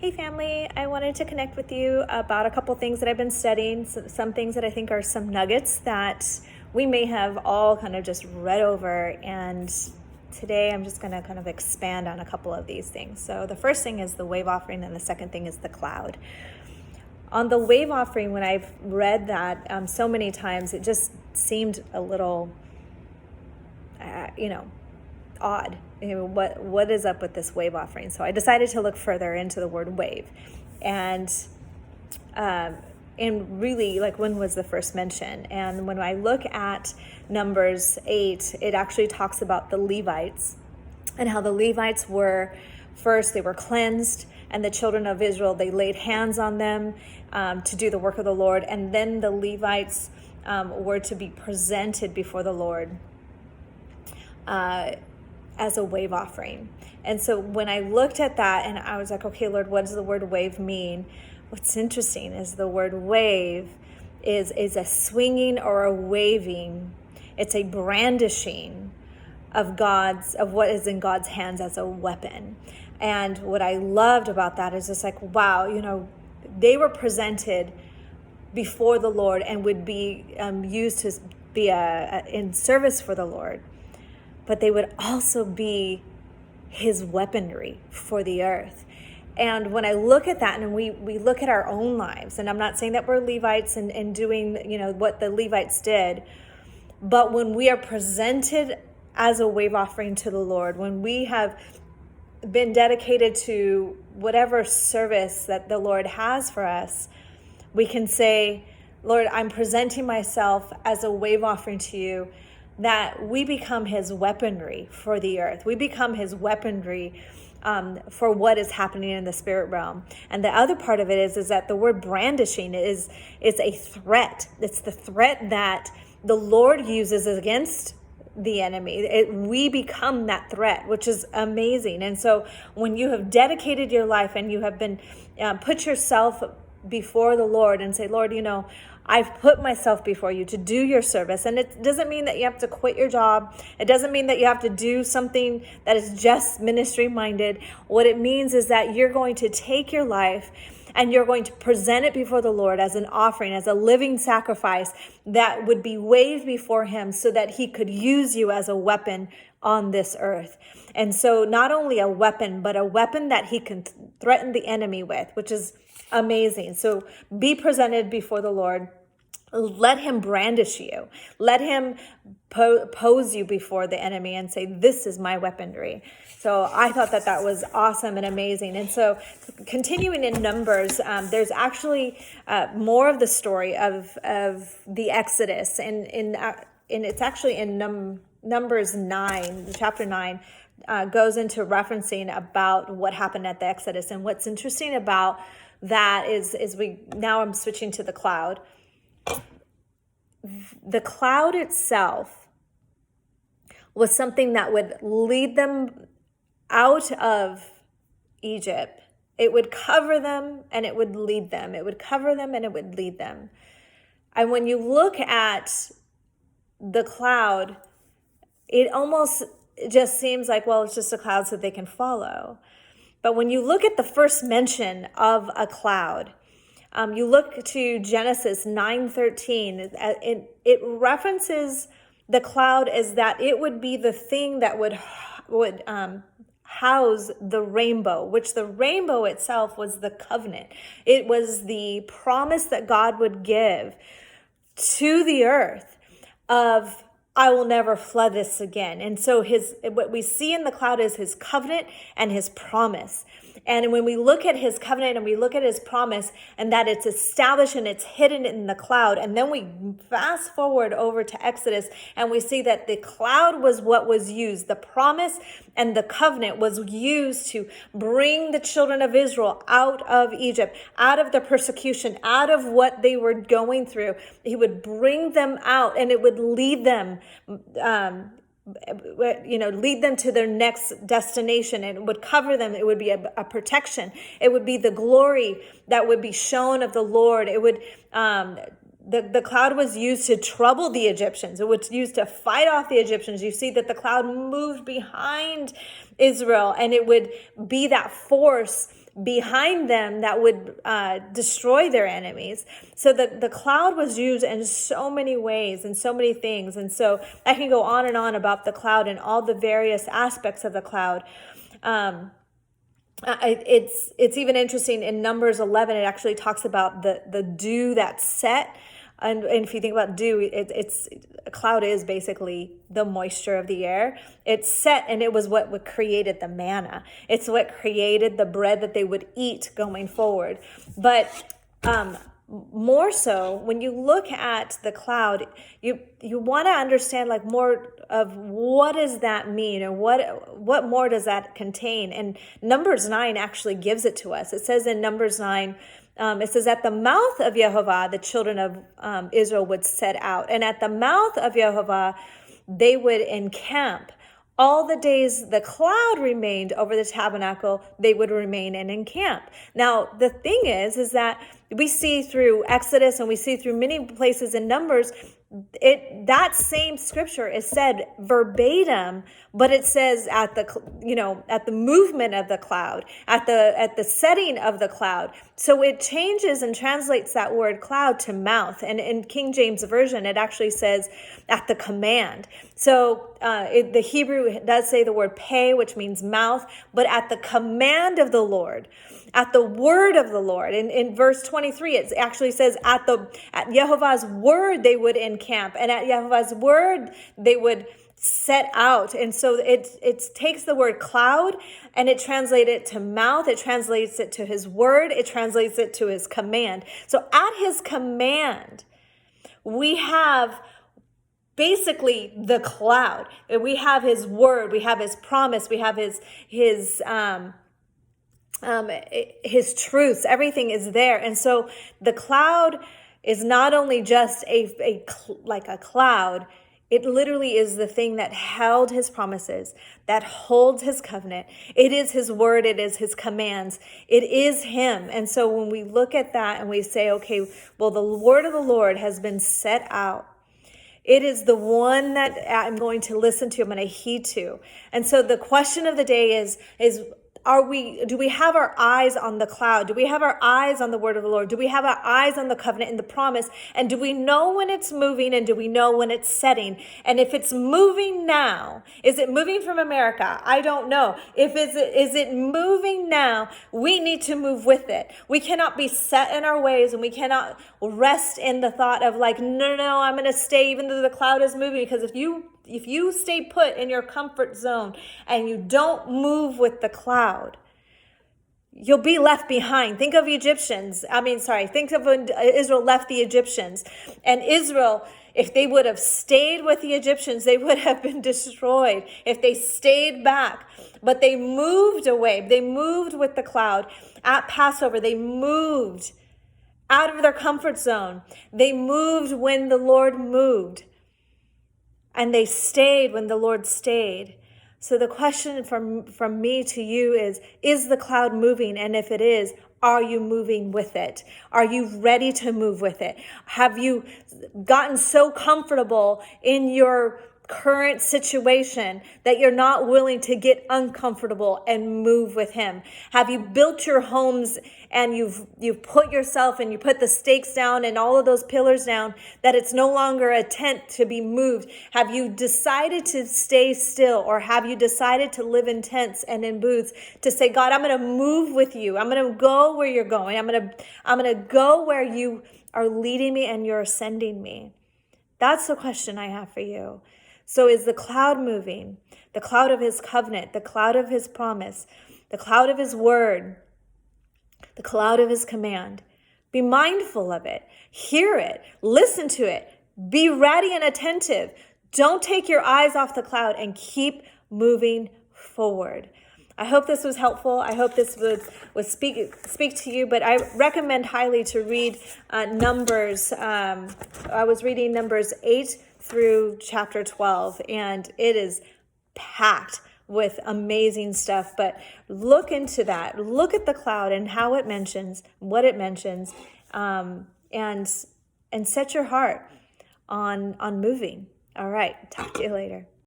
Hey family, I wanted to connect with you about a couple things that I've been studying, some things that I think are some nuggets that we may have all kind of just read over, and today I'm just going to kind of expand on a couple of these things. So the first thing is the wave offering, and the second thing is the cloud. On the wave offering, when I've read that so many times, it just seemed a little, odd. What is up with this wave offering? So I decided to look further into the word wave, and really, like, when was the first mention? And when I look at Numbers 8, it actually talks about the Levites and how the Levites were first, they were cleansed, and the children of Israel, they laid hands on them to do the work of the Lord, and then the Levites were to be presented before the Lord as a wave offering. And so when I looked at that and I was like, okay, Lord, what does the word wave mean? What's interesting is the word wave is a swinging or a waving. It's a brandishing of what is in God's hands as a weapon. And what I loved about that is just like, wow, they were presented before the Lord and would be used to be in service for the Lord. But they would also be his weaponry for the earth. And when I look at that, and we look at our own lives, and I'm not saying that we're Levites and doing what the Levites did, but when we are presented as a wave offering to the Lord, when we have been dedicated to whatever service that the Lord has for us, we can say, Lord, I'm presenting myself as a wave offering to you, that we become his weaponry for the earth. We become his weaponry for what is happening in the spirit realm. And the other part of it is that the word brandishing is a threat. It's the threat that the Lord uses against the enemy. We become that threat, which is amazing. And so when you have dedicated your life and you have been put yourself before the Lord and say, Lord, I've put myself before you to do your service. And it doesn't mean that you have to quit your job. It doesn't mean that you have to do something that is just ministry minded. What it means is that you're going to take your life and you're going to present it before the Lord as an offering, as a living sacrifice that would be waved before him so that he could use you as a weapon on this earth. And so not only a weapon, but a weapon that he can threaten the enemy with, which is amazing. So be presented before the Lord. Let him brandish you. Let him pose you before the enemy and say, this is my weaponry. So I thought that was awesome and amazing. And so continuing in Numbers, there's actually more of the story of the Exodus. And it's actually in Numbers 9, chapter 9, goes into referencing about what happened at the Exodus. And what's interesting about that is now I'm switching to the cloud. The cloud itself was something that would lead them out of Egypt. It would cover them and it would lead them. It would cover them and it would lead them. And when you look at the cloud, it almost just seems like, well, it's just a cloud so they can follow. But when you look at the first mention of a cloud, you look to Genesis 9:13, it references the cloud as that it would be the thing that would house the rainbow, which the rainbow itself was the covenant. It was the promise that God would give to the earth of, I will never flood this again. And so what we see in the cloud is his covenant and his promise. And when we look at his covenant and we look at his promise and that it's established and it's hidden in the cloud, and then we fast forward over to Exodus and we see that the cloud was what was used. The promise and the covenant was used to bring the children of Israel out of Egypt, out of the persecution, out of what they were going through. He would bring them out and it would lead them lead them to their next destination, and it would cover them. It would be a protection. It would be the glory that would be shown of the Lord. It would, the cloud was used to trouble the Egyptians. It was used to fight off the Egyptians. You see that the cloud moved behind Israel, and it would be that force behind them that would destroy their enemies. So the cloud was used in so many ways and so many things. And so I can go on and on about the cloud and all the various aspects of the cloud. It's even interesting in Numbers 11, it actually talks about the dew that's set. And if you think about dew, a cloud is basically the moisture of the air. It's set, and it was what created the manna. It's what created the bread that they would eat going forward. But more so, when you look at the cloud, you want to understand like more of what does that mean, and what more does that contain. And Numbers 9 actually gives it to us. It says in Numbers 9, it says, at the mouth of Yehovah, the children of Israel would set out. And at the mouth of Yehovah, they would encamp. All the days the cloud remained over the tabernacle, they would remain and encamp. Now, the thing is that we see through Exodus and we see through many places in Numbers, that same scripture is said verbatim, but it says at the movement of the cloud, at the setting of the cloud. So it changes and translates that word cloud to mouth. And in King James Version, it actually says at the command. So the Hebrew does say the word pay, which means mouth, but at the command of the Lord, at the word of the Lord. In verse 23, it actually says at Yehovah's word they would encamp, and at Yehovah's word they would set out. And so it takes the word cloud and it translates it to mouth, it translates it to his word, it translates it to his command. So at his command, we have basically the cloud. We have his word, we have his promise, we have his truths. Everything is there. And so the cloud is not only just like a cloud. It literally is the thing that held his promises, that holds his covenant. It is his word. It is his commands. It is him. And so when we look at that and we say, okay, well, the word of the Lord has been set out. It is the one that I'm going to listen to, I'm going to heed to. And so the question of the day is do we have our eyes on the cloud? Do we have our eyes on the word of the Lord? Do we have our eyes on the covenant and the promise? And do we know when it's moving, and do we know when it's setting? And if it's moving now, is it moving from America? I don't know. Is it moving now? We need to move with it. We cannot be set in our ways, and we cannot rest in the thought of like, no, I'm going to stay even though the cloud is moving. Because if you stay put in your comfort zone and you don't move with the cloud, you'll be left behind. Think of think of when Israel left the Egyptians. And Israel, if they would have stayed with the Egyptians, they would have been destroyed if they stayed back. But they moved away. They moved with the cloud. At Passover, they moved out of their comfort zone. They moved when the Lord moved. And they stayed when the Lord stayed. So the question from me to you is the cloud moving? And if it is, are you moving with it? Are you ready to move with it? Have you gotten so comfortable in your current situation that you're not willing to get uncomfortable and move with him? Have you built your homes and you've put yourself and you put the stakes down and all of those pillars down that it's no longer a tent to be moved? Have you decided to stay still, or have you decided to live in tents and in booths to say, God, I'm going to move with you. I'm going to go where you're going. I'm going to go where you are leading me and you're sending me. That's the question I have for you. So is the cloud moving? The cloud of his covenant, the cloud of his promise, the cloud of his word, the cloud of his command. Be mindful of it. Hear it. Listen to it. Be ready and attentive. Don't take your eyes off the cloud and keep moving forward. I hope this was helpful. I hope this would speak to you, but I recommend highly to read Numbers. I was reading Numbers 8 through chapter 12, and it is packed with amazing stuff. But look into that. Look at the cloud and how it mentions, what it mentions, and set your heart on moving. All right. Talk to you later.